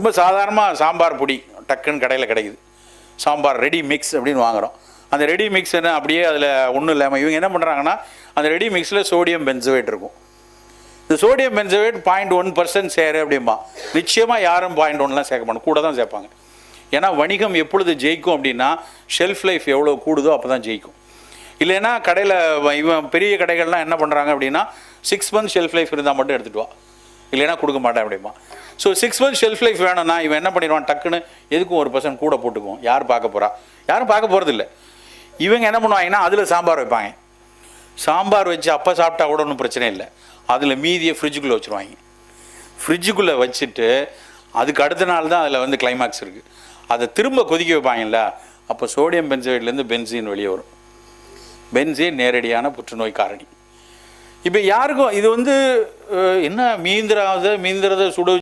ரொம்ப சாதாரணமாக சாம்பார் பொடி டக்குன்னு கடையில் கிடைக்குது, சாம்பார் ரெடி மிக்ஸ் அப்படின்னு வாங்குகிறோம். அந்த ரெடி மிக்ஸ் என்ன அப்படியே அதில் ஒன்றும் இல்லாமல் இவங்க என்ன பண்ணுறாங்கன்னா, அந்த ரெடி மிக்ஸில் சோடியம் பென்சோவேட் இருக்கும். இந்த சோடியம் பென்சோவேட் 0.1% சேரு அப்படிம்பா. நிச்சயமாக யாரும் 0.1 சேர்க்க மாட்டோம், கூட தான் சேர்ப்பாங்க. ஏன்னா வணிகம் எப்பொழுது ஜெயிக்கும் அப்படின்னா, ஷெல்ஃப் லைஃப் எவ்வளோ கூடுதோ அப்போ தான் ஜெயிக்கும். இல்லைன்னா கடையில் இவன் பெரிய கடைகள்லாம் என்ன பண்ணுறாங்க அப்படின்னா, 6 months ஷெல்ஃப் லைஃப் இருந்தால் மட்டும் எடுத்துகிட்டு வா, இல்லைன்னா கொடுக்க மாட்டேன் அப்படிமா. ஸோ 6 months ஷெல்ஃப் லைஃப் வேணும்னா இவன் என்ன பண்ணிடுவான், டக்குன்னு எதுக்கும் 1% கூட போட்டுக்குவோம். யார் பார்க்க போகிறா? யாரும் பார்க்க போகிறதில்ல. இவங்க என்ன பண்ணுவாங்கன்னா அதில் சாம்பார் வைப்பாங்க. சாம்பார் வச்சு அப்போ சாப்பிட்டா கூட ஒன்றும் பிரச்சனை இல்லை. அதில் மீதியை ஃப்ரிட்ஜுக்குள்ளே வச்சுருவாங்க. ஃப்ரிட்ஜுக்குள்ளே வச்சுட்டு அதுக்கு அடுத்த நாள் தான் அதில் வந்து கிளைமேக்ஸ் இருக்குது. அதை திரும்ப கொதிக்க வைப்பாங்கல்ல, அப்போ சோடியம் பென்சோவேட்லேருந்து பென்சீன் வெளியே வரும். பென்சீன் நேரடியான புற்றுநோய் காரணி. இப்போ யாருக்கும் இது வந்து என்ன மீந்திரதை சுட